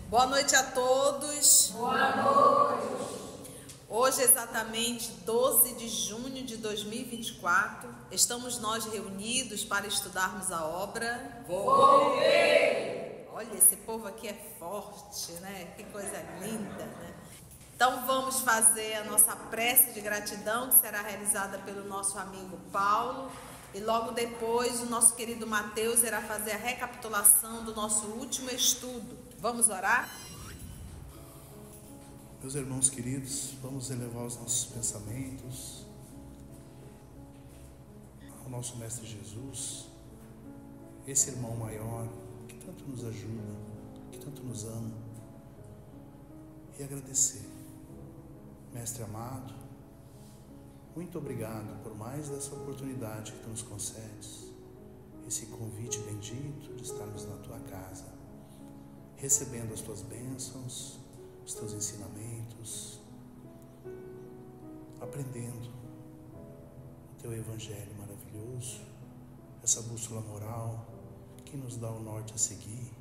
Boa noite a todos. Boa noite. Hoje, exatamente 12 de junho de 2024, estamos nós reunidos para estudarmos a obra Voltei. Olha, esse povo aqui é forte, né? Que coisa linda, né? Então vamos fazer a nossa prece de gratidão, que será realizada pelo nosso amigo Paulo. E logo depois o nosso querido Mateus irá fazer a recapitulação do nosso último estudo. Vamos orar? Meus irmãos queridos, vamos elevar os nossos pensamentos ao nosso Mestre Jesus, esse irmão maior que tanto nos ajuda, que tanto nos ama, e agradecer. Mestre amado, muito obrigado por mais essa oportunidade que tu nos concedes, esse convite bendito de estarmos na tua casa, recebendo as tuas bênçãos, os teus ensinamentos, aprendendo o teu evangelho maravilhoso, essa bússola moral que nos dá o norte a seguir.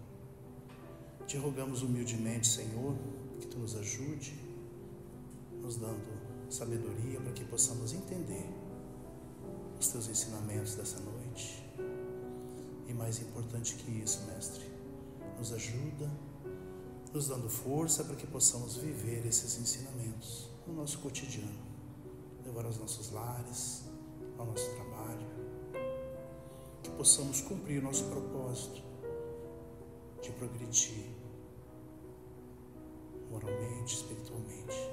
Te rogamos humildemente, Senhor, que tu nos ajude, nos dando sabedoria para que possamos entender os teus ensinamentos dessa noite. E mais importante que isso, Mestre, nos ajuda, nos dando força para que possamos viver esses ensinamentos no nosso cotidiano, levar aos nossos lares, ao nosso trabalho, que possamos cumprir o nosso propósito de progredir moralmente, espiritualmente.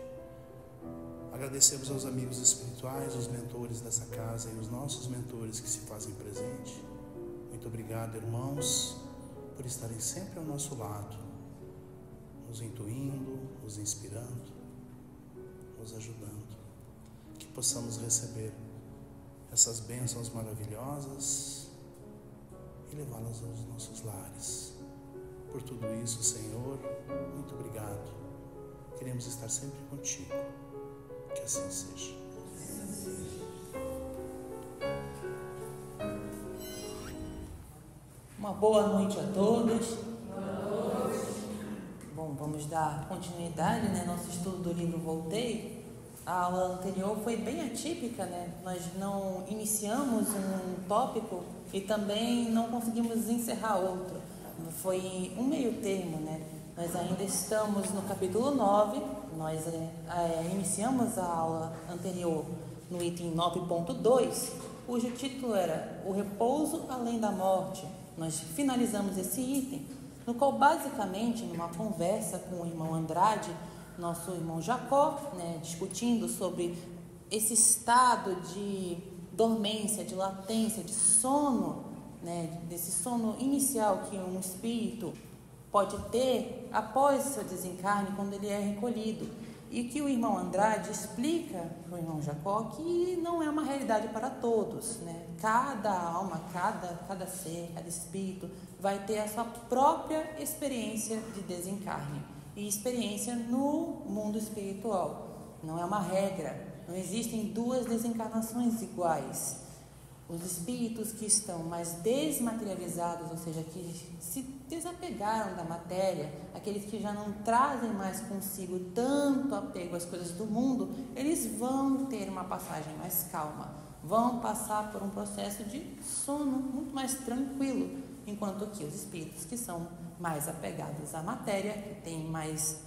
Agradecemos aos amigos espirituais, os mentores dessa casa e os nossos mentores que se fazem presente. Muito obrigado, irmãos, por estarem sempre ao nosso lado, nos intuindo, nos inspirando, nos ajudando. Que possamos receber essas bênçãos maravilhosas e levá-las aos nossos lares. Por tudo isso, Senhor, muito obrigado. Queremos estar sempre contigo. Que assim seja. Uma boa noite a todos. Bom, vamos dar continuidade, né? Nosso estudo do livro Voltei. A aula anterior foi bem atípica, né? Nós não iniciamos um tópico e também não conseguimos encerrar outro. Foi um meio termo, né? Nós ainda estamos no capítulo 9, nós iniciamos a aula anterior no item 9.2, cujo título era O Repouso Além da Morte. Nós finalizamos esse item, no qual basicamente, numa conversa com o irmão Andrade, nosso irmão Jacó, né, discutindo sobre esse estado de dormência, de latência, de sono, né, desse sono inicial que um espírito pode ter após seu desencarne, quando ele é recolhido. E que o irmão Andrade explica para o irmão Jacó que não é uma realidade para todos, né? Cada alma, cada ser, cada espírito vai ter a sua própria experiência de desencarne e experiência no mundo espiritual. Não é uma regra, não existem duas desencarnações iguais. Os espíritos que estão mais desmaterializados, ou seja, que se desapegaram da matéria, aqueles que já não trazem mais consigo tanto apego às coisas do mundo, eles vão ter uma passagem mais calma, vão passar por um processo de sono muito mais tranquilo, enquanto que os espíritos que são mais apegados à matéria, que têm mais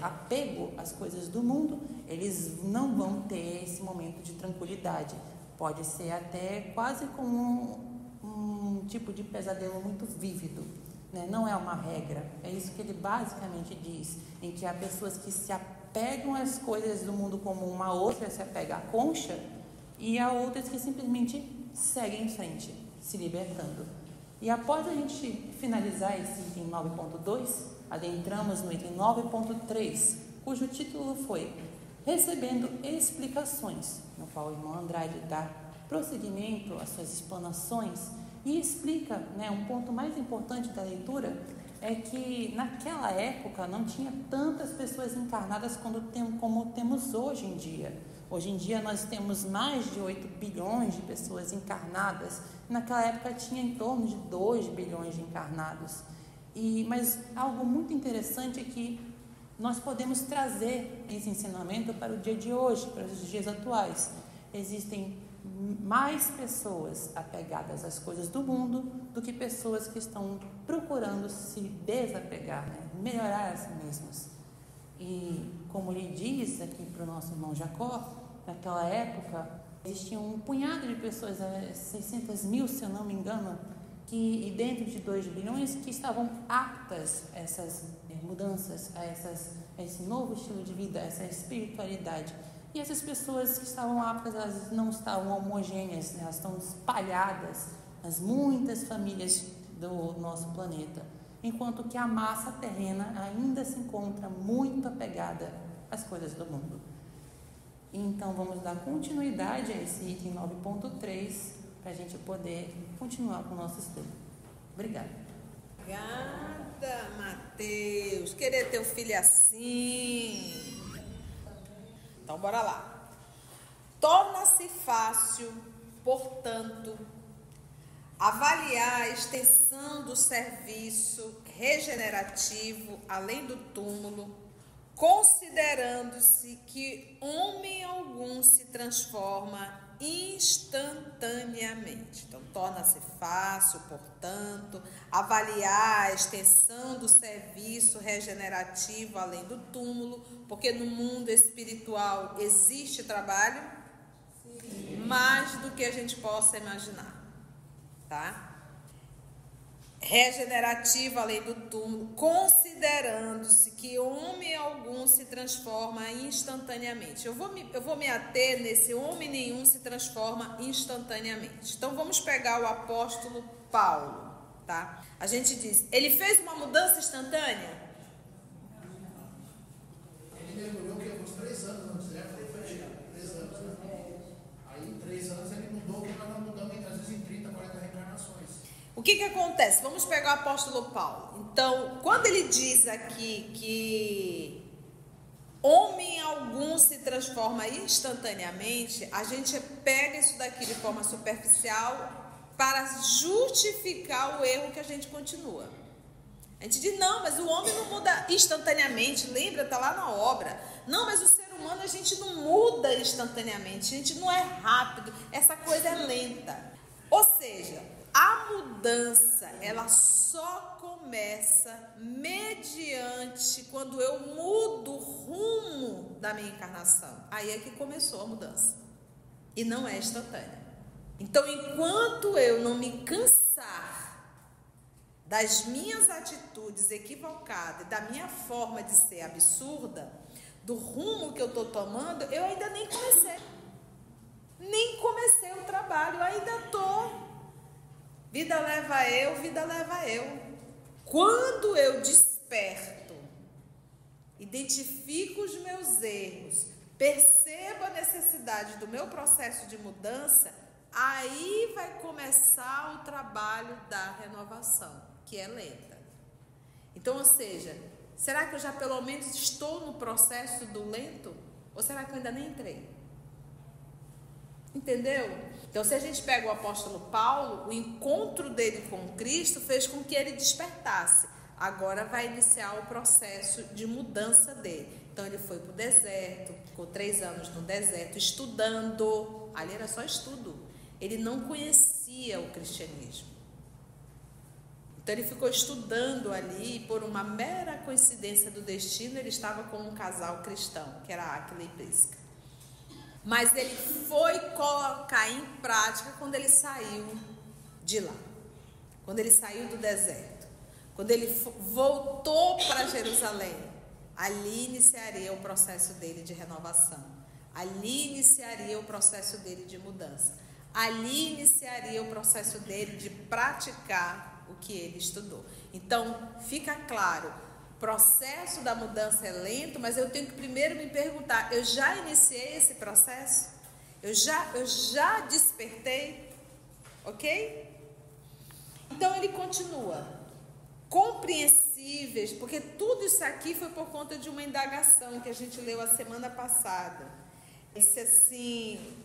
apego às coisas do mundo, eles não vão ter esse momento de tranquilidade. Pode ser até quase como um tipo de pesadelo muito vívido, né? Não é uma regra, é isso que ele basicamente diz, em que há pessoas que se apegam às coisas do mundo como uma outra se apega à concha, e há outras que simplesmente seguem em frente, se libertando. E após a gente finalizar esse item 9.2, adentramos no item 9.3, cujo título foi Recebendo Explicações, no qual o irmão Andrade dá prosseguimento às suas explanações e explica, né, um ponto mais importante da leitura, é que naquela época não tinha tantas pessoas encarnadas como temos hoje em dia. Hoje em dia nós temos mais de 8 bilhões de pessoas encarnadas. Naquela época tinha em torno de 2 bilhões de encarnados. Mas algo muito interessante é que nós podemos trazer esse ensinamento para o dia de hoje, para os dias atuais. Existem mais pessoas apegadas às coisas do mundo do que pessoas que estão procurando se desapegar, né? Melhorar a si mesmos. E como ele diz aqui para o nosso irmão Jacó, naquela época existia um punhado de pessoas, 600 mil, se eu não me engano, e dentro de 2 bilhões que estavam aptas a essas mudanças, a esse novo estilo de vida, a essa espiritualidade. E essas pessoas que estavam aptas, elas não estavam homogêneas, né? Elas estão espalhadas nas muitas famílias do nosso planeta, enquanto que a massa terrena ainda se encontra muito apegada às coisas do mundo. Então vamos dar continuidade a esse item 9.3 para a gente poder continuar com o nosso estudo. Obrigada. Obrigada, Mateus. Querer teu filho assim. Então, bora lá. Torna-se fácil, portanto, avaliar a extensão do serviço regenerativo além do túmulo, considerando-se que homem algum se transforma instantaneamente. Então, torna-se fácil, portanto, avaliar a extensão do serviço regenerativo além do túmulo, porque no mundo espiritual existe trabalho? Sim. Mais do que a gente possa imaginar, tá? Regenerativo além do túmulo, considerando-se que homem algum se transforma instantaneamente. Eu vou me ater nesse homem nenhum se transforma instantaneamente. Então vamos pegar o apóstolo Paulo, tá? A gente diz, ele fez uma mudança instantânea? Ele mergulhou que uns 3 anos antes, né? Foi 3 anos, né? Aí em 3 anos ele mudou, que nós não mudamos às vezes em 30, 40 reencarnações. O que acontece? Vamos pegar o apóstolo Paulo. Então, quando ele diz aqui que homem algum se transforma instantaneamente, a gente pega isso daqui de forma superficial para justificar o erro que a gente continua. A gente diz, não, mas o homem não muda instantaneamente, lembra, está lá na obra. Não, mas o ser humano a gente não muda instantaneamente, a gente não é rápido, essa coisa é lenta. Ou seja, a mudança, ela só começa mediante quando eu mudo o rumo da minha encarnação. Aí é que começou a mudança. E não é instantânea. Então, enquanto eu não me cansar das minhas atitudes equivocadas, da minha forma de ser absurda, do rumo que eu estou tomando, eu ainda nem comecei. Nem comecei o trabalho, eu ainda estou. Vida leva eu. Quando eu desperto, identifico os meus erros, percebo a necessidade do meu processo de mudança, aí vai começar o trabalho da renovação, que é lenta. Então, ou seja, será que eu já pelo menos estou no processo do lento? Ou será que eu ainda nem entrei? Entendeu? Então, se a gente pega o apóstolo Paulo, o encontro dele com Cristo fez com que ele despertasse. Agora vai iniciar o processo de mudança dele. Então, ele foi para o deserto, ficou 3 anos no deserto, estudando. Ali era só estudo. Ele não conhecia o cristianismo. Então, ele ficou estudando ali e, por uma mera coincidência do destino, ele estava com um casal cristão, que era Áquila e Prisca. Mas ele foi colocar em prática quando ele saiu de lá, quando ele saiu do deserto, quando ele voltou para Jerusalém. Ali iniciaria o processo dele de renovação, ali iniciaria o processo dele de mudança, ali iniciaria o processo dele de praticar o que ele estudou. Então, fica claro, o processo da mudança é lento, mas eu tenho que primeiro me perguntar, eu já iniciei esse processo? Eu já despertei? Ok? Então ele continua. compreensíveis, porque tudo isso aqui foi por conta de uma indagação que a gente leu a semana passada. Disse assim: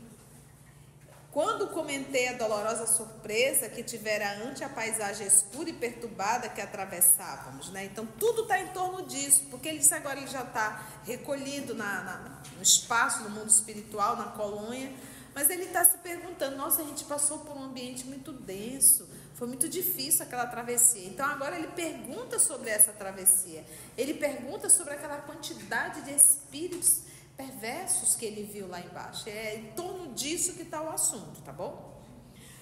quando comentei a dolorosa surpresa que tivera ante a paisagem escura e perturbada que atravessávamos, né? Então tudo está em torno disso, porque ele disse agora ele já está recolhido no espaço do mundo espiritual, na colônia, mas ele está se perguntando: nossa, a gente passou por um ambiente muito denso, foi muito difícil aquela travessia. Então agora ele pergunta sobre essa travessia, ele pergunta sobre aquela quantidade de espíritos perversos que ele viu lá embaixo. É em torno disso que está o assunto, tá bom?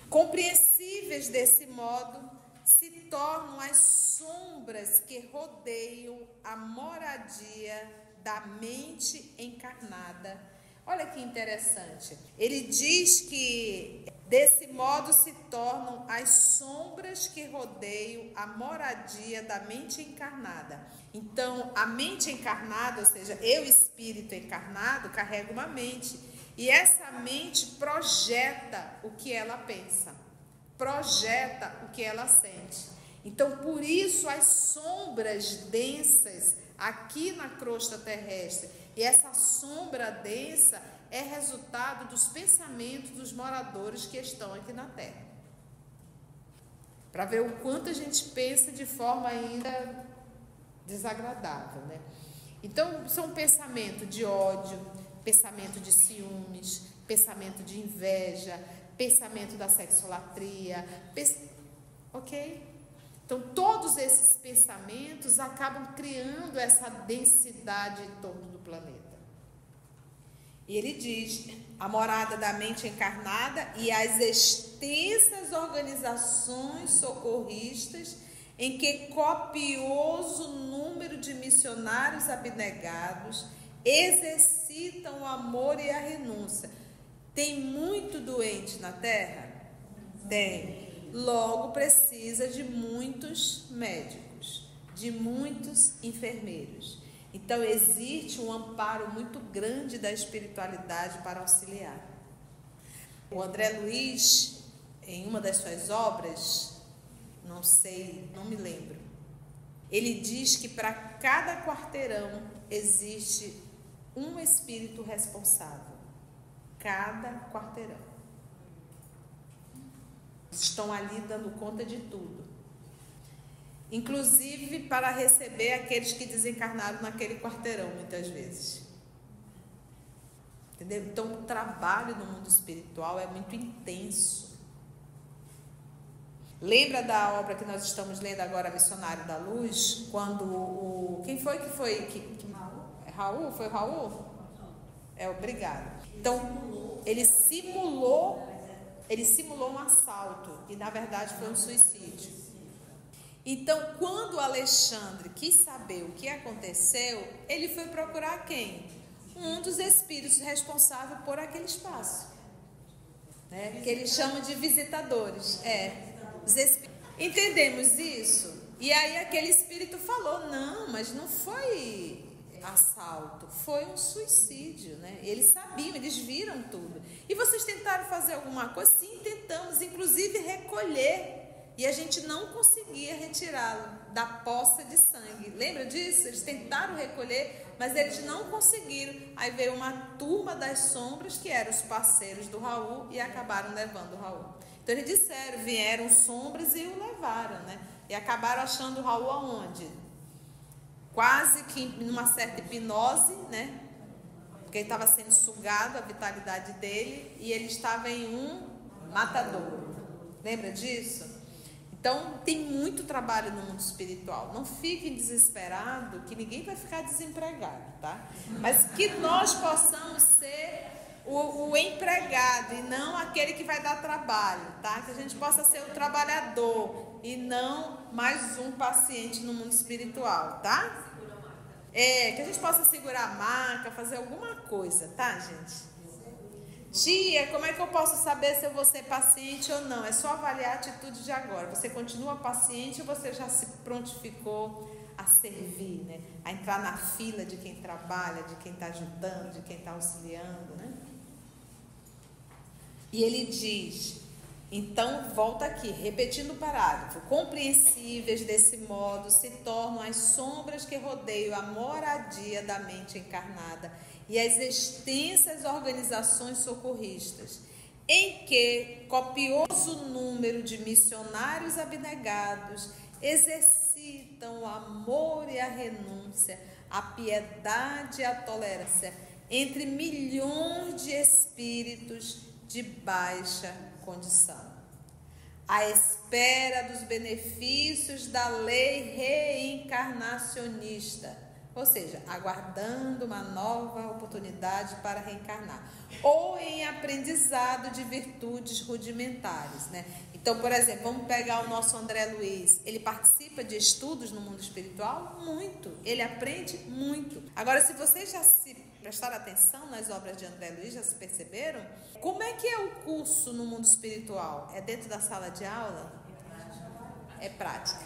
Compreensíveis desse modo se tornam as sombras que rodeiam a moradia da mente encarnada. Olha que interessante. Ele diz que desse modo se tornam as sombras que rodeiam a moradia da mente encarnada. Então, a mente encarnada, ou seja, eu, espírito encarnado, carrego uma mente. E essa mente projeta o que ela pensa, projeta o que ela sente. Então, por isso, as sombras densas aqui na crosta terrestre, e essa sombra densa é resultado dos pensamentos dos moradores que estão aqui na Terra. Para ver o quanto a gente pensa de forma ainda desagradável, né? Então, são pensamento de ódio, pensamento de ciúmes, pensamento de inveja, pensamento da sexolatria, ok? Então, todos esses pensamentos acabam criando essa densidade em torno do planeta. E ele diz: a morada da mente encarnada e as extensas organizações socorristas em que copioso número de missionários abnegados exercitam o amor e a renúncia. Tem muito doente na Terra? Tem. Logo precisa de muitos médicos, de muitos enfermeiros. Então existe um amparo muito grande da espiritualidade para auxiliar. O André Luiz, em uma das suas obras, não sei, não me lembro, ele diz que para cada quarteirão existe um espírito responsável. Cada quarteirão. Estão ali dando conta de tudo, inclusive para receber aqueles que desencarnaram naquele quarteirão, muitas vezes. Entendeu? Então, o trabalho no mundo espiritual é muito intenso. Lembra da obra que nós estamos lendo agora, Missionário da Luz? Quando quem foi que foi? Raul? Foi Raul? Obrigado. Então, ele simulou um assalto e, na verdade, foi um suicídio. Então, quando o Alexandre quis saber o que aconteceu, ele foi procurar quem? Um dos espíritos responsável por aquele espaço, né? Que ele chama de visitadores. Os espíritos. Entendemos isso? E aí aquele espírito falou: não, mas não foi assalto, foi um suicídio, né? Eles sabiam, eles viram tudo. E vocês tentaram fazer alguma coisa? Sim, tentamos, inclusive recolher, e a gente não conseguia retirá-lo da poça de sangue. Lembra disso? Eles tentaram recolher, mas eles não conseguiram. Aí veio uma turma das sombras, que eram os parceiros do Raul, e acabaram levando o Raul. Então eles disseram, vieram sombras e o levaram, né? E acabaram achando o Raul aonde? Quase que numa certa hipnose, né? Porque ele estava sendo sugado, a vitalidade dele, e ele estava em um matadouro. Lembra disso? Então, tem muito trabalho no mundo espiritual. Não fiquem desesperados, que ninguém vai ficar desempregado, tá? Mas que nós possamos ser o empregado e não aquele que vai dar trabalho, tá? Que a gente possa ser o trabalhador e não mais um paciente no mundo espiritual, tá? Que a gente possa segurar a maca, fazer alguma coisa, tá, gente? Tia, como é que eu posso saber se eu vou ser paciente ou não? É só avaliar a atitude de agora. Você continua paciente ou você já se prontificou a servir, né? A entrar na fila de quem trabalha, de quem está ajudando, de quem está auxiliando, né? E ele diz: Então, volta aqui, repetindo o parágrafo. Compreensíveis desse modo se tornam as sombras que rodeiam a moradia da mente encarnada e as extensas organizações socorristas, em que copioso número de missionários abnegados exercitam o amor e a renúncia, a piedade e a tolerância entre milhões de espíritos de baixa condição, à espera dos benefícios da lei reencarnacionista, ou seja, aguardando uma nova oportunidade para reencarnar, ou em aprendizado de virtudes rudimentares, né? Então, por exemplo, vamos pegar o nosso André Luiz. Ele participa de estudos no mundo espiritual? Muito. Ele aprende muito. Agora, se vocês já se prestaram atenção nas obras de André Luiz, já se perceberam? Como é que é o curso no mundo espiritual? É dentro da sala de aula? É prática.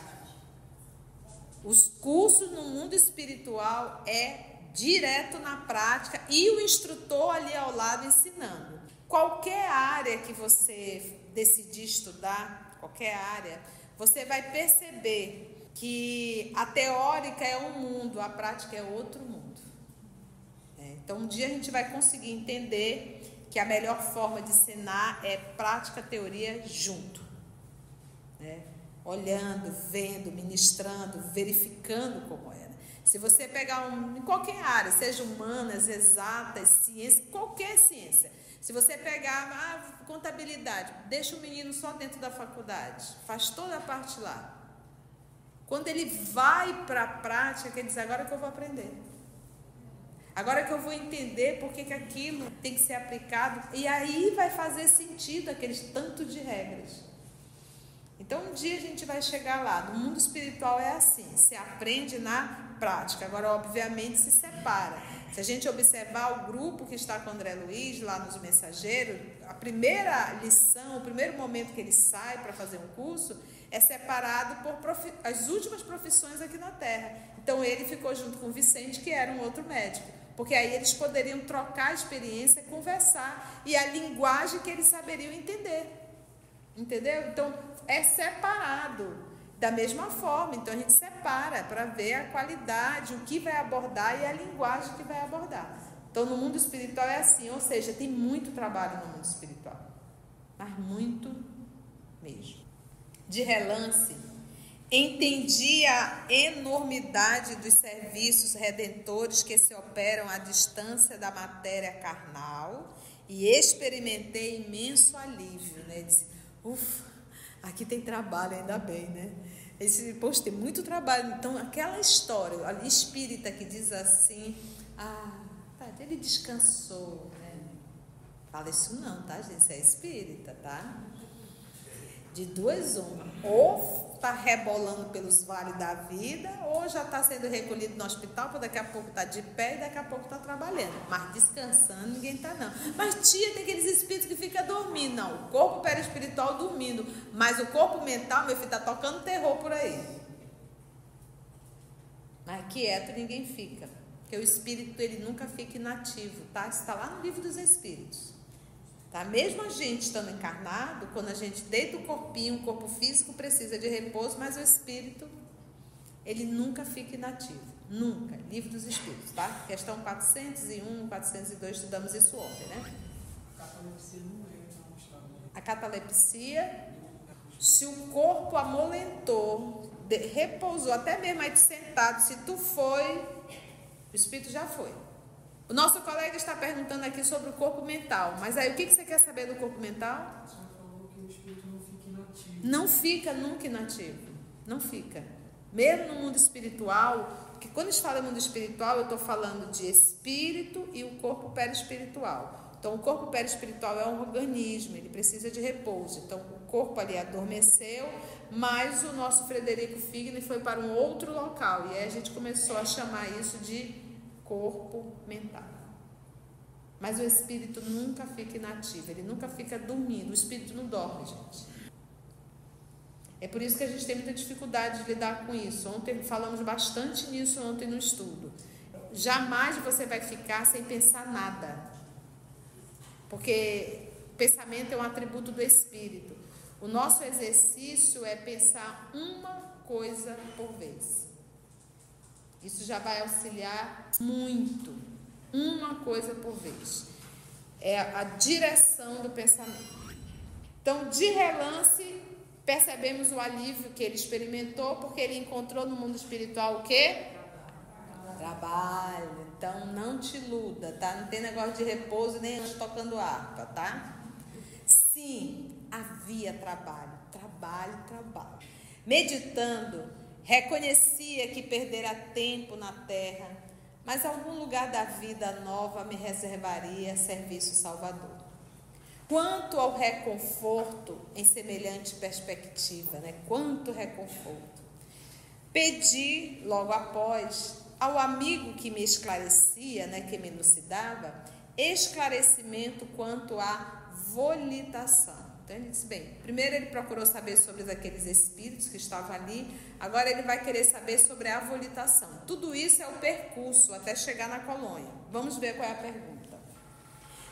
Os cursos no mundo espiritual é direto na prática e o instrutor ali ao lado ensinando. Qualquer área que você decidir estudar, qualquer área, você vai perceber que a teórica é um mundo, a prática é outro mundo. Então, um dia a gente vai conseguir entender que a melhor forma de ensinar é prática, teoria junto, né? Olhando, vendo, ministrando, verificando como é. Se você pegar em qualquer área, seja humanas, exatas, ciência, qualquer ciência, se você pegar contabilidade, deixa o menino só dentro da faculdade, faz toda a parte lá. Quando ele vai para a prática, ele diz, agora que eu vou aprender. Agora que eu vou entender por que aquilo tem que ser aplicado. E aí vai fazer sentido aqueles tanto de regras. Então, um dia a gente vai chegar lá. No mundo espiritual é assim, se aprende na prática. Agora, obviamente, se separa. Se a gente observar o grupo que está com o André Luiz, lá nos Mensageiros, a primeira lição, o primeiro momento que ele sai para fazer um curso, é separado por as últimas profissões aqui na Terra. Então, ele ficou junto com o Vicente, que era um outro médico. Porque aí eles poderiam trocar a experiência, conversar, e a linguagem que eles saberiam entender. Entendeu? Então, é separado da mesma forma. Então, a gente separa para ver a qualidade, o que vai abordar e a linguagem que vai abordar. Então, no mundo espiritual é assim, ou seja, tem muito trabalho no mundo espiritual. Mas muito mesmo. De relance, entendi a enormidade dos serviços redentores que se operam à distância da matéria carnal e experimentei imenso alívio, né? Disse, ufa, aqui tem trabalho, ainda bem, né? Poxa, tem muito trabalho. Então, aquela história, a espírita que diz assim, ele descansou, né? Fala isso não, tá, gente? Isso é espírita, tá? De duas uma. Ou está rebolando pelos vales da vida, ou já está sendo recolhido no hospital, porque daqui a pouco está de pé e daqui a pouco está trabalhando. Mas descansando ninguém está, não. Mas tia, tem aqueles espíritos que ficam dormindo. Não, o corpo perispiritual dormindo, mas o corpo mental, meu filho, está tocando terror por aí. Mas quieto ninguém fica, porque o espírito, ele nunca fica inativo, tá? Está lá no livro dos espíritos. Tá? Mesmo a gente estando encarnado, quando a gente deita o corpinho, o corpo físico precisa de repouso, mas o espírito, ele nunca fica inativo. Nunca. Livro dos Espíritos, tá? Questão 401, 402, estudamos isso ontem, né? A catalepsia, se o corpo amolentou, repousou, até mesmo aí sentado, se tu foi, o espírito já foi. O nosso colega está perguntando aqui sobre o corpo mental. Mas aí, o que você quer saber do corpo mental? Você falou que o espírito não fica inativo. Não fica nunca inativo. Não fica. Mesmo no mundo espiritual, porque quando a gente fala em mundo espiritual, eu estou falando de espírito e o corpo perispiritual. Então, o corpo perispiritual é um organismo, ele precisa de repouso. Então, o corpo ali adormeceu, mas o nosso Frederico Figner foi para um outro local. E aí a gente começou a chamar isso de corpo mental. Mas o espírito nunca fica inativo, ele nunca fica dormindo. O espírito não dorme, gente. É por isso que a gente tem muita dificuldade de lidar com isso. Ontem falamos bastante nisso ontem no estudo. Jamais você vai ficar sem pensar nada. Porque pensamento é um atributo do espírito. O nosso exercício é pensar uma coisa por vez. Isso já vai auxiliar muito. Uma coisa por vez. É a direção do pensamento. Então, de relance, percebemos o alívio que ele experimentou, porque ele encontrou no mundo espiritual o quê? Trabalho. Então, não te iluda, tá? Não tem negócio de repouso, nem anjo tocando harpa, tá? Sim, havia trabalho. Meditando, reconhecia que perdera tempo na terra, mas algum lugar da vida nova me reservaria serviço salvador. Quanto ao reconforto em semelhante perspectiva, né? Quanto reconforto. Pedi, logo após, ao amigo que me esclarecia, né, que me elucidava, esclarecimento quanto à volitação. Então ele disse, bem, primeiro ele procurou saber sobre aqueles espíritos que estavam ali, agora ele vai querer saber sobre a volitação. Tudo isso é o percurso até chegar na colônia. Vamos ver qual é a pergunta.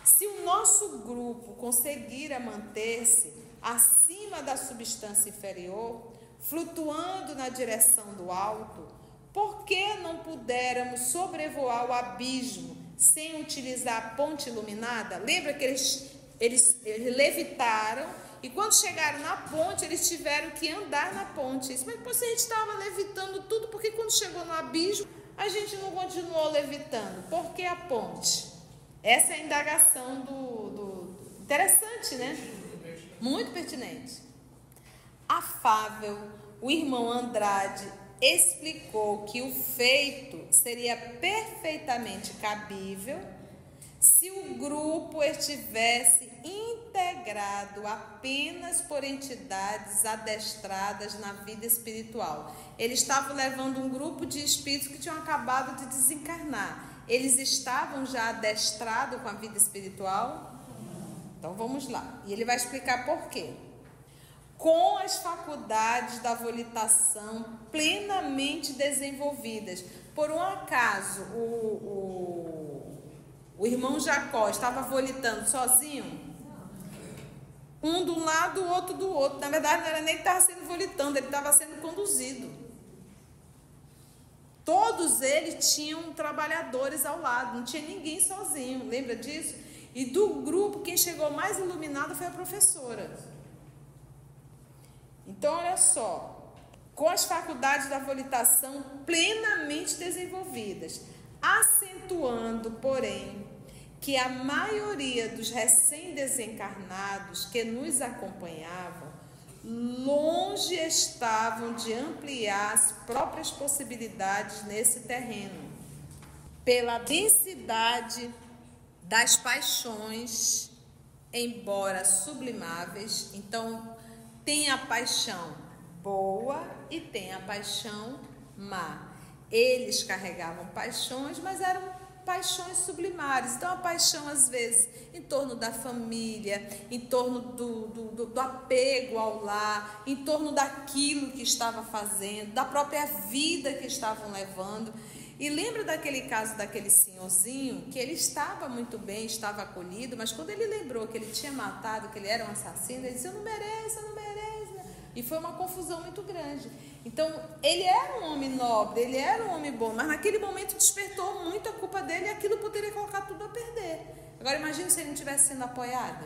Se o nosso grupo conseguir manter-se acima da substância inferior, flutuando na direção do alto, por que não pudéramos sobrevoar o abismo sem utilizar a ponte iluminada? Lembra que eles levitaram e quando chegaram na ponte, eles tiveram que andar na ponte. Mas depois a gente estava levitando tudo, porque quando chegou no abismo, a gente não continuou levitando? Por que a ponte? Essa é a indagação do... Interessante, né? Muito pertinente. Afável, o irmão Andrade explicou que o feito seria perfeitamente cabível se o grupo estivesse integrado apenas por entidades adestradas na vida espiritual. Eles estavam levando um grupo de espíritos que tinham acabado de desencarnar. Eles estavam já adestrados com a vida espiritual? Então vamos lá. E ele vai explicar por quê. Com as faculdades da volitação plenamente desenvolvidas. Por um acaso, o irmão Jacó estava volitando sozinho? Um do lado, o outro do outro. Na verdade, não era nem que estava sendo volitando, ele estava sendo conduzido. Todos eles tinham trabalhadores ao lado, não tinha ninguém sozinho, lembra disso? E do grupo, quem chegou mais iluminado foi a professora. Então, olha só, com as faculdades da volitação plenamente desenvolvidas, acentuando, porém, que a maioria dos recém-desencarnados que nos acompanhavam longe estavam de ampliar as próprias possibilidades nesse terreno, pela densidade das paixões, embora sublimáveis. Então, tem a paixão boa e tem a paixão má. Eles carregavam paixões, mas eram paixões sublimares. Então, a paixão, às vezes, em torno da família, em torno do apego ao lar, em torno daquilo que estava fazendo, da própria vida que estavam levando. E lembra daquele caso daquele senhorzinho, que ele estava muito bem, estava acolhido, mas quando ele lembrou que ele tinha matado, que ele era um assassino, ele disse, eu não mereço. E foi uma confusão muito grande. Então, ele era um homem nobre, ele era um homem bom, mas naquele momento despertou muito a culpa dele e aquilo poderia colocar tudo a perder. Agora, imagine se ele não tivesse sendo apoiado.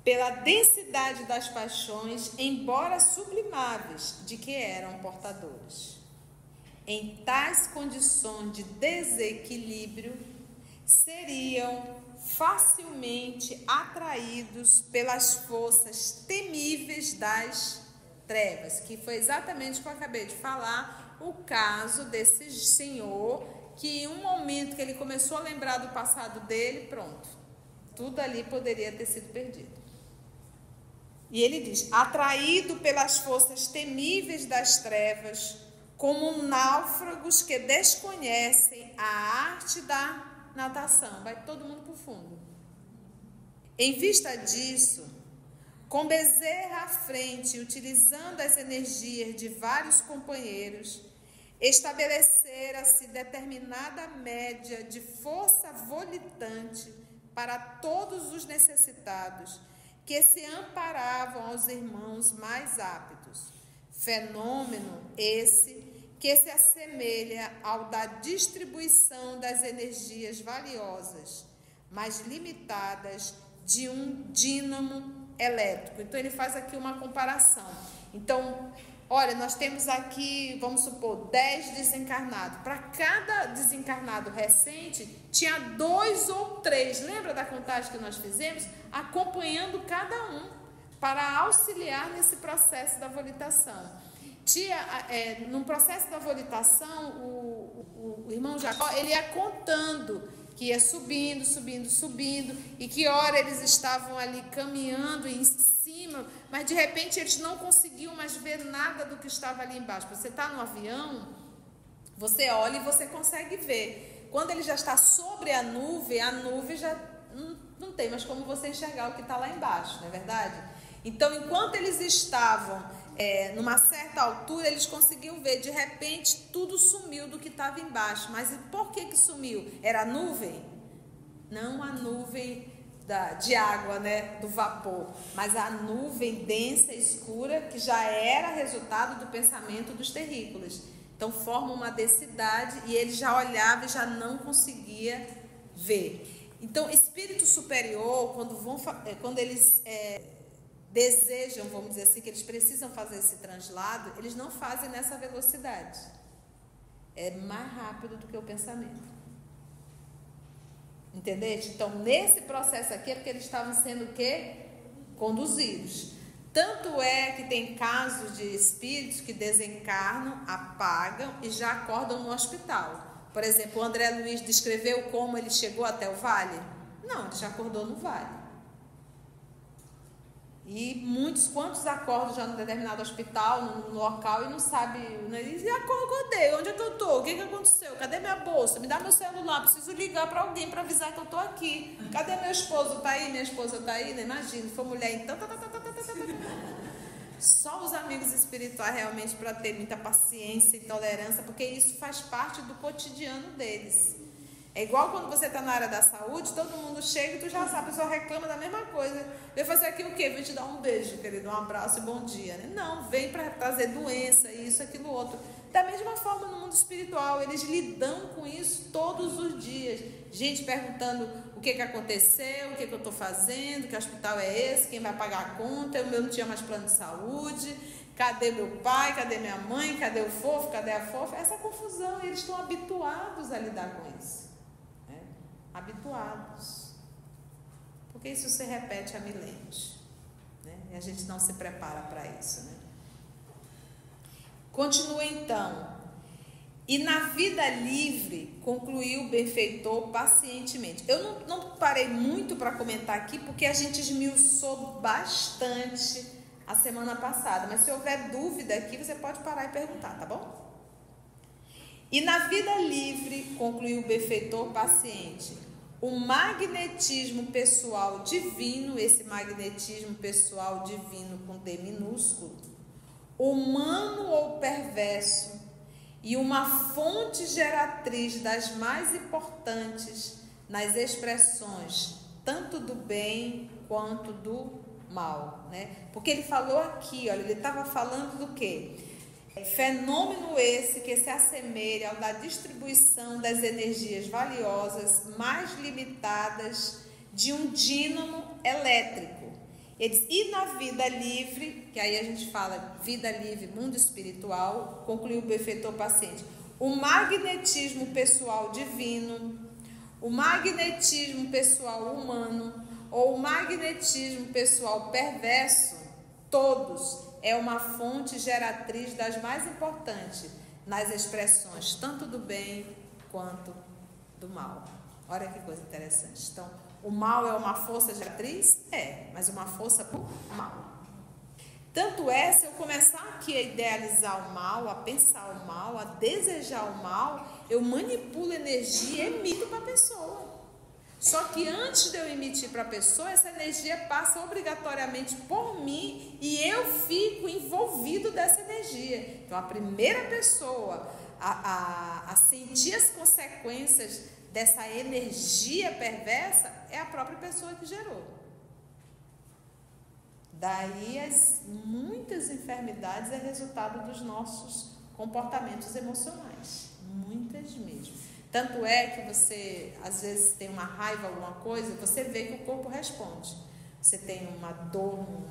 Pela densidade das paixões, embora sublimáveis, de que eram portadores. Em tais condições de desequilíbrio, seriam facilmente atraídos pelas forças temíveis das trevas, que foi exatamente o que eu acabei de falar, o caso desse senhor, que em um momento que ele começou a lembrar do passado dele, pronto, tudo ali poderia ter sido perdido. E ele diz, atraído pelas forças temíveis das trevas, como náufragos que desconhecem a arte da natação, vai todo mundo para o fundo. Em vista disso, com Bezerra à frente, utilizando as energias de vários companheiros, estabelecera-se determinada média de força volitante para todos os necessitados, que se amparavam aos irmãos mais aptos. Fenômeno esse que se assemelha ao da distribuição das energias valiosas, mas limitadas, de um dínamo elétrico. Então, ele faz aqui uma comparação. Então, olha, nós temos aqui, vamos supor, 10 desencarnados. Para cada desencarnado recente, tinha 2 ou 3, lembra da contagem que nós fizemos? Acompanhando cada um, para auxiliar nesse processo da volitação. No processo da volitação, o irmão Jacó, ele ia contando que ia subindo, e que hora eles estavam ali caminhando em cima, mas de repente eles não conseguiam mais ver nada do que estava ali embaixo. Você está no avião, você olha e você consegue ver. Quando ele já está sobre a nuvem já não tem mais como você enxergar o que está lá embaixo, não é verdade? Então, enquanto eles estavam numa certa altura, eles conseguiam ver, de repente tudo sumiu do que estava embaixo. Mas por que sumiu? Era a nuvem? Não a nuvem de água, né, do vapor, mas a nuvem densa, escura, que já era resultado do pensamento dos terrícolas. Então forma uma densidade e ele já olhava e já não conseguia ver. Então, espírito superior, quando eles desejam, vamos dizer assim, que eles precisam fazer esse translado, eles não fazem nessa velocidade. É mais rápido do que o pensamento. Entendeste? Então, nesse processo aqui é porque eles estavam sendo o quê? Conduzidos. Tanto é que tem casos de espíritos que desencarnam, apagam e já acordam no hospital. Por exemplo, o André Luiz descreveu como ele chegou até o vale? Não, ele já acordou no vale. E quantos acordam já num determinado hospital, no local, e não sabe, né? E acordei, onde é que eu estou? O que aconteceu? Cadê minha bolsa? Me dá meu celular, preciso ligar para alguém para avisar que eu estou aqui. Cadê meu esposo? Está aí? Minha esposa está aí? Né? Imagina, se for mulher, então... Só os amigos espirituais realmente para ter muita paciência e tolerância, porque isso faz parte do cotidiano deles. É igual quando você está na área da saúde, todo mundo chega e tu já sabe, a pessoa reclama da mesma coisa. Vem fazer aqui o quê? Vem te dar um beijo, querido, um abraço e bom dia. Né? Não, vem para trazer doença, isso, aquilo, outro. Da mesma forma no mundo espiritual, eles lidam com isso todos os dias. Gente perguntando o que aconteceu, o que eu estou fazendo, que hospital é esse, quem vai pagar a conta, eu não tinha mais plano de saúde, cadê meu pai, cadê minha mãe, cadê o fofo, cadê a fofa? Essa confusão, eles estão habituados a lidar com isso. Habituados, porque isso se repete há milênios, né? E a gente não se prepara para isso, né? Continua então. E na vida livre, concluiu o benfeitor pacientemente. Eu não parei muito para comentar aqui, porque a gente esmiuçou bastante a semana passada, mas se houver dúvida aqui, você pode parar e perguntar, tá bom? E na vida livre, concluiu o benfeitor paciente, o magnetismo pessoal divino, esse magnetismo pessoal divino com D minúsculo, humano ou perverso, e uma fonte geratriz das mais importantes nas expressões, tanto do bem quanto do mal, né? Porque ele falou aqui, olha, ele estava falando do quê? Fenômeno esse que se assemelha ao da distribuição das energias valiosas mais limitadas de um dínamo elétrico. Ele diz, e na vida livre, que aí a gente fala vida livre, mundo espiritual, concluiu o benfeitor paciente, o magnetismo pessoal divino, o magnetismo pessoal humano ou o magnetismo pessoal perverso, todos é uma fonte geratriz das mais importantes nas expressões tanto do bem quanto do mal. Olha que coisa interessante. Então, o mal é uma força geratriz? É, mas uma força por mal. Tanto é, se eu começar aqui a idealizar o mal, a pensar o mal, a desejar o mal, eu manipulo energia e emito para a pessoa. Só que antes de eu emitir para a pessoa, essa energia passa obrigatoriamente por mim e eu fico envolvido dessa energia. Então, a primeira pessoa a sentir as consequências dessa energia perversa é a própria pessoa que gerou. Daí muitas enfermidades é resultado dos nossos comportamentos emocionais, muitas mesmo. Tanto é que você, às vezes, tem uma raiva, alguma coisa, você vê que o corpo responde. Você tem uma dor no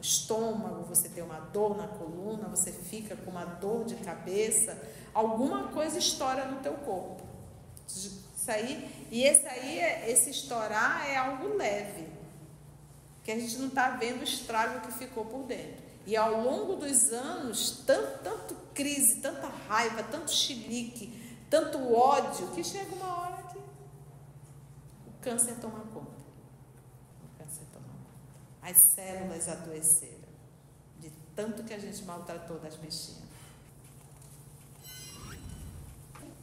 estômago, você tem uma dor na coluna, você fica com uma dor de cabeça, alguma coisa estoura no teu corpo. Esse estourar é algo leve, que a gente não está vendo o estrago que ficou por dentro. E ao longo dos anos, tanto crise, tanta raiva, tanto chilique, tanto ódio, que chega uma hora que o câncer toma conta. As células adoeceram, de tanto que a gente maltratou das bichinhas.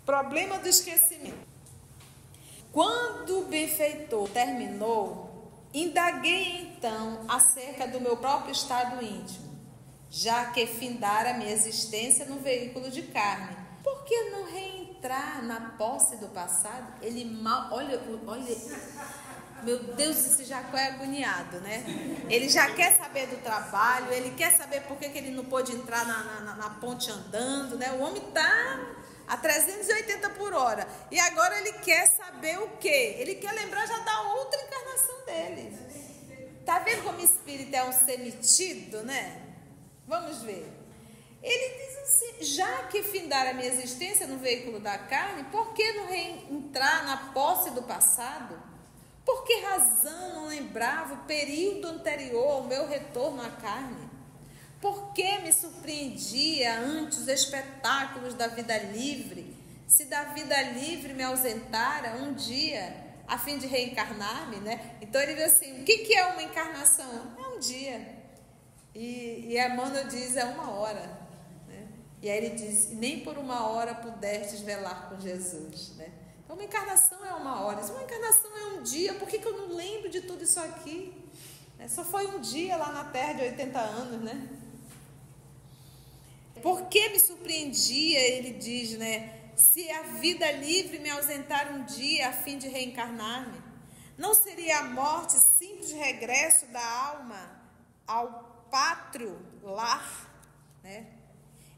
Problema do esquecimento. Quando o benfeitor terminou, indaguei então acerca do meu próprio estado íntimo, já que findara minha existência no veículo de carne. Por que não reentrar na posse do passado? Ele mal... Olha, meu Deus, esse Jacó é agoniado, né? Ele já quer saber do trabalho, ele quer saber por que ele não pôde entrar na ponte andando, né? O homem está a 380 por hora. E agora ele quer saber o quê? Ele quer lembrar já da outra encarnação dele. Tá vendo como o espírito é um ser metido, né? Vamos ver. Ele diz assim, já que findara a minha existência no veículo da carne, por que não reentrar na posse do passado? Por que razão não lembrava o período anterior ao meu retorno à carne? Por que me surpreendia antes os espetáculos da vida livre, se da vida livre me ausentara um dia, a fim de reencarnar-me, né? Então ele diz assim, o que é uma encarnação? É um dia. E Emmanuel diz, é uma hora. Né? E aí ele diz, nem por uma hora pudestes velar com Jesus, né? Então, uma encarnação é uma hora, uma encarnação é um dia, por que eu não lembro de tudo isso aqui? Só foi um dia lá na Terra de 80 anos, né? Por que me surpreendia, ele diz, né? Se a vida livre me ausentar um dia a fim de reencarnar-me, não seria a morte simples regresso da alma ao pátrio lar, né?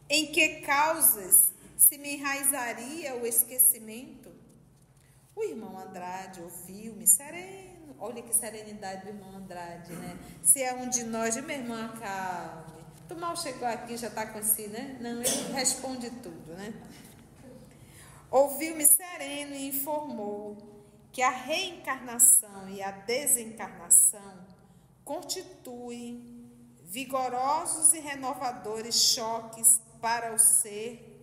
Em que causas se me enraizaria o esquecimento? O irmão Andrade ouviu-me sereno. Olha que serenidade do irmão Andrade, né? Se é um de nós, meu irmão, acalme. Tu mal chegou aqui, já está com esse, né? Não, ele responde tudo, né? Ouviu-me sereno e informou que a reencarnação e a desencarnação constituem vigorosos e renovadores choques para o ser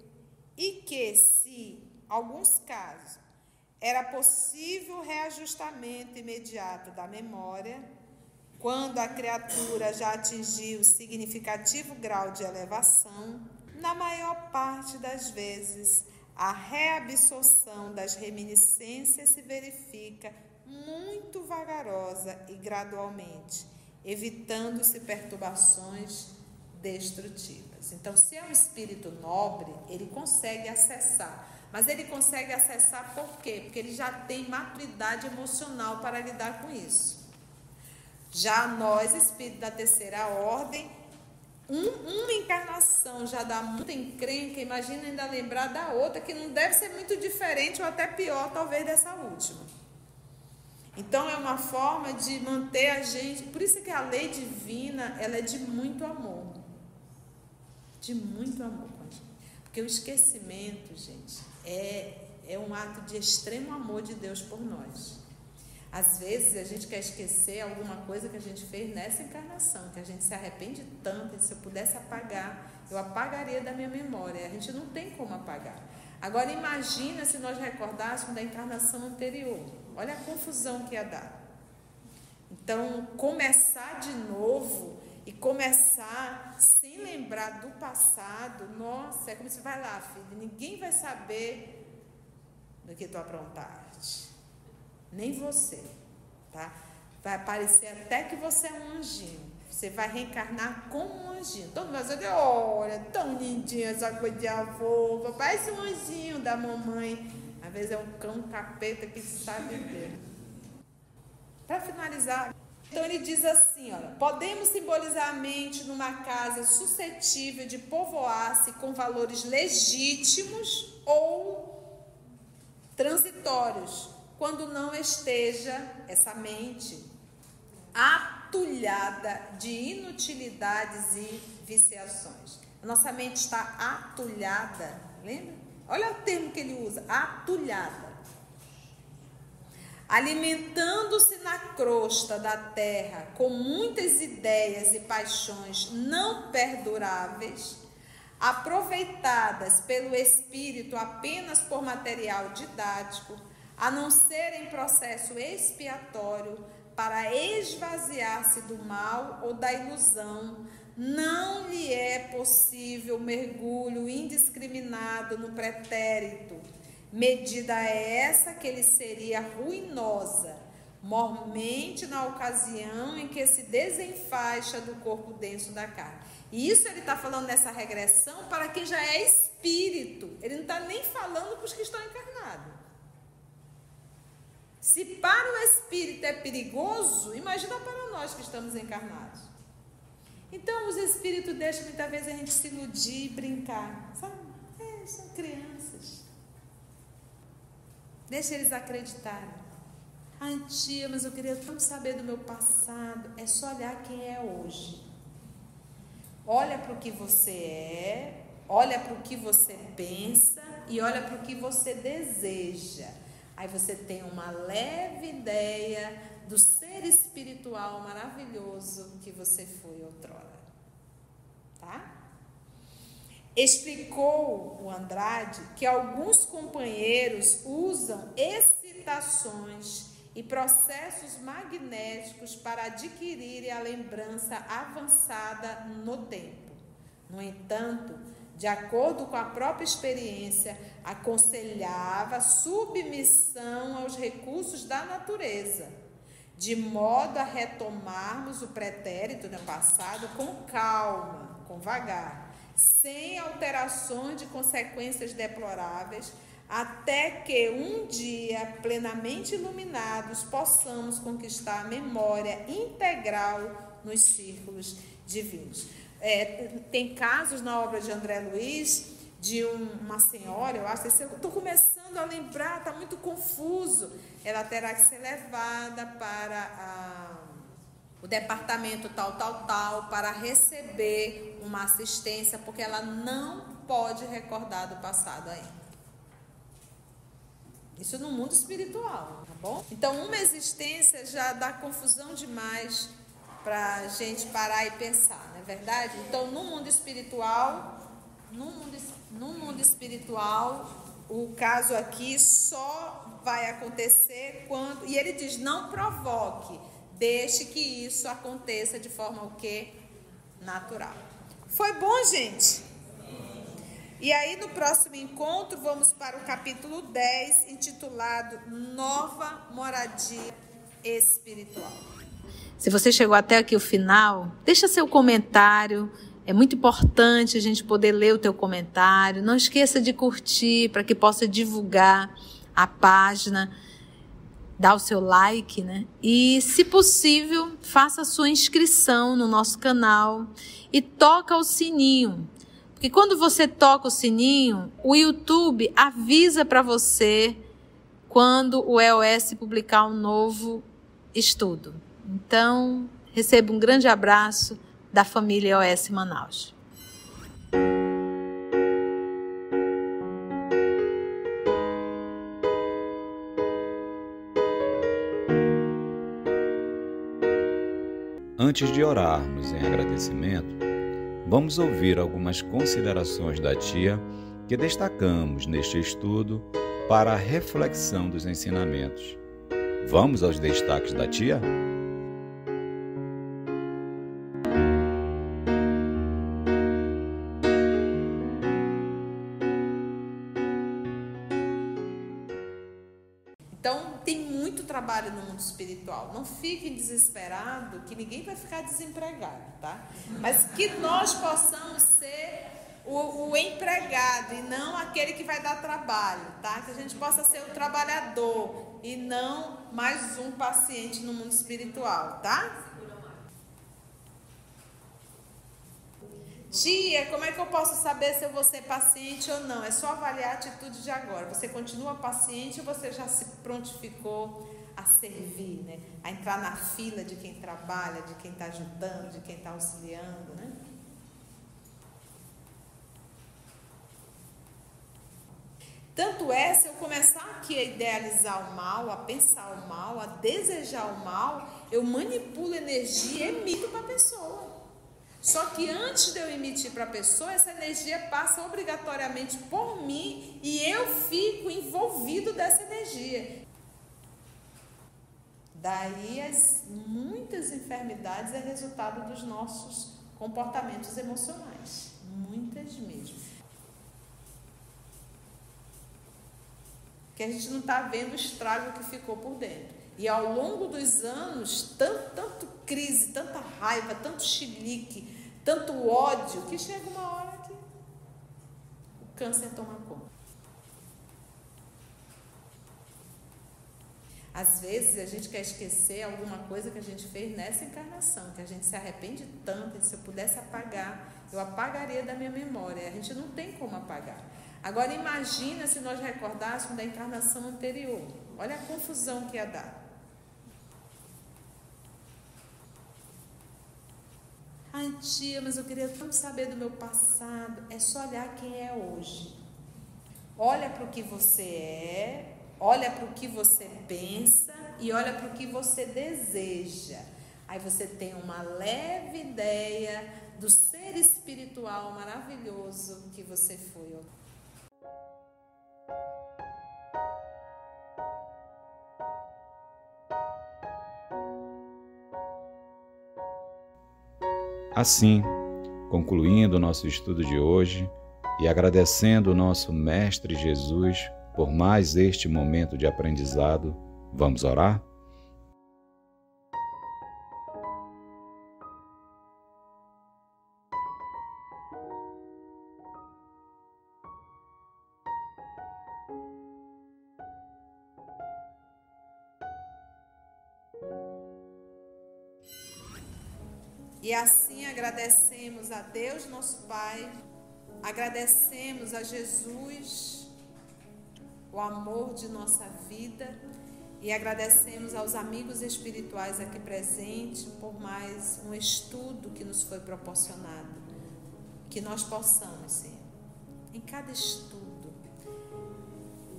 e que, se, alguns casos, era possível o reajustamento imediato da memória, quando a criatura já atingiu significativo grau de elevação, na maior parte das vezes, a reabsorção das reminiscências se verifica muito vagarosa e gradualmente, evitando-se perturbações destrutivas. Então, se é um espírito nobre, ele consegue acessar. Mas ele consegue acessar por quê? Porque ele já tem maturidade emocional para lidar com isso. Já nós, espíritos da terceira ordem, uma encarnação já dá muita encrenca, imagina ainda lembrar da outra, que não deve ser muito diferente ou até pior, talvez, dessa última. Então, é uma forma de manter a gente... Por isso que a lei divina, ela é de muito amor. De muito amor com a gente. Porque o esquecimento, gente, é um ato de extremo amor de Deus por nós. Às vezes a gente quer esquecer alguma coisa que a gente fez nessa encarnação, que a gente se arrepende tanto, e se eu pudesse apagar, eu apagaria da minha memória. A gente não tem como apagar. Agora imagina se nós recordássemos da encarnação anterior. Olha a confusão que ia dar. Então, começar de novo e começar sem lembrar do passado, nossa, é como se vai lá, filho, ninguém vai saber do que tu aprontaste. Nem você, tá? Vai parecer até que você é um anjinho. Você vai reencarnar como um anjinho. Todo mundo vai dizer, olha, tão lindinha essa coisa de avô, parece um anjinho da mamãe. Às vezes é um cão capeta que sabe ver. Para finalizar, Então ele diz assim, olha, podemos simbolizar a mente numa casa suscetível de povoar-se com valores legítimos ou transitórios, quando não esteja essa mente atulhada de inutilidades e viciações. A nossa mente está atulhada, lembra? Olha o termo que ele usa, atulhada. Alimentando-se na crosta da terra com muitas ideias e paixões não perduráveis, aproveitadas pelo espírito apenas por material didático, a não ser em processo expiatório para esvaziar-se do mal ou da ilusão, não lhe é possível mergulho indiscriminado no pretérito. Medida essa que lhe seria ruinosa, mormente na ocasião em que se desenfaixa do corpo denso da carne. E isso ele está falando nessa regressão para quem já é espírito. Ele não está nem falando para os que estão encarnados. Se para o espírito é perigoso, imagina para nós que estamos encarnados. Então os espíritos deixam muitas vezes a gente se iludir e brincar. Sabe? São crianças. Deixa eles acreditarem. Ah, tia, mas eu queria tanto saber do meu passado. É só olhar quem é hoje. Olha para o que você é, olha para o que você pensa e olha para o que você deseja. Aí você tem uma leve ideia do ser espiritual maravilhoso que você foi outrora. Tá? Explicou o Andrade que alguns companheiros usam excitações e processos magnéticos para adquirirem a lembrança avançada no tempo. No entanto, de acordo com a própria experiência, aconselhava submissão aos recursos da natureza, de modo a retomarmos o pretérito no passado com calma, com vagar, sem alterações de consequências deploráveis, até que um dia, plenamente iluminados, possamos conquistar a memória integral nos círculos divinos. Tem casos na obra de André Luiz, de uma senhora, eu acho, eu estou começando a lembrar, está muito confuso, ela terá que ser levada para o departamento tal, para receber uma assistência, porque ela não pode recordar do passado ainda. Isso no mundo espiritual, tá bom? Então, uma existência já dá confusão demais para a gente parar e pensar, não é verdade? Então, no mundo espiritual, o caso aqui só vai acontecer quando... E ele diz, não provoque, deixe que isso aconteça de forma o quê? Natural. Foi bom, gente? E aí, no próximo encontro, vamos para o capítulo 10, intitulado Nova Moradia Espiritual. Se você chegou até aqui o final, deixa seu comentário. É muito importante a gente poder ler o teu comentário. Não esqueça de curtir para que possa divulgar a página. Dá o seu like, né? E, se possível, faça a sua inscrição no nosso canal e toca o sininho. Porque quando você toca o sininho, o YouTube avisa para você quando o EOS publicar um novo estudo. Então, receba um grande abraço da família EOS Manaus. Antes de orarmos em agradecimento, vamos ouvir algumas considerações da tia que destacamos neste estudo para a reflexão dos ensinamentos. Vamos aos destaques da tia? Então, tem muito trabalho no mundo espiritual. Não fiquem desesperados, que ninguém vai ficar desempregado, tá? Mas que nós possamos ser o empregado e não aquele que vai dar trabalho, tá? Que a gente possa ser o trabalhador e não mais um paciente no mundo espiritual, tá? Tia, como é que eu posso saber se eu vou ser paciente ou não? É só avaliar a atitude de agora. Você continua paciente ou você já se prontificou a servir, né? A entrar na fila de quem trabalha, de quem está ajudando, de quem está auxiliando, né? Tanto é, se eu começar aqui a idealizar o mal, a pensar o mal, a desejar o mal, eu manipulo energia e emito para a pessoa. Só que antes de eu emitir para a pessoa, essa energia passa obrigatoriamente por mim e eu fico envolvido dessa energia. Daí muitas enfermidades é resultado dos nossos comportamentos emocionais. Muitas mesmo. Que a gente não está vendo o estrago que ficou por dentro. E ao longo dos anos, tanto crise, tanta raiva, tanto chilique, tanto ódio, que chega uma hora que o câncer toma conta. Às vezes a gente quer esquecer alguma coisa que a gente fez nessa encarnação, que a gente se arrepende tanto, e se eu pudesse apagar, eu apagaria da minha memória. A gente não tem como apagar. Agora imagina se nós recordássemos da encarnação anterior. Olha a confusão que ia dar. Ai, tia, mas eu queria tanto saber do meu passado. É só olhar quem é hoje. Olha para o que você é, olha para o que você pensa e olha para o que você deseja. Aí você tem uma leve ideia do ser espiritual maravilhoso que você foi. Assim, concluindo o nosso estudo de hoje e agradecendo o nosso Mestre Jesus por mais este momento de aprendizado, vamos orar? E assim agradecemos a Deus, nosso Pai, agradecemos a Jesus, o amor de nossa vida, e agradecemos aos amigos espirituais aqui presentes por mais um estudo que nos foi proporcionado. Que nós possamos, Senhor, em cada estudo,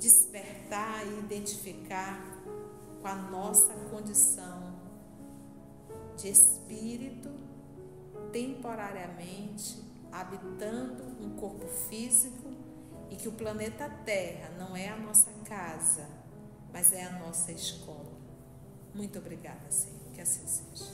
despertar e identificar com a nossa condição de espírito, temporariamente habitando um corpo físico, e que o planeta Terra não é a nossa casa, mas é a nossa escola. Muito obrigada, Senhor, que assim seja.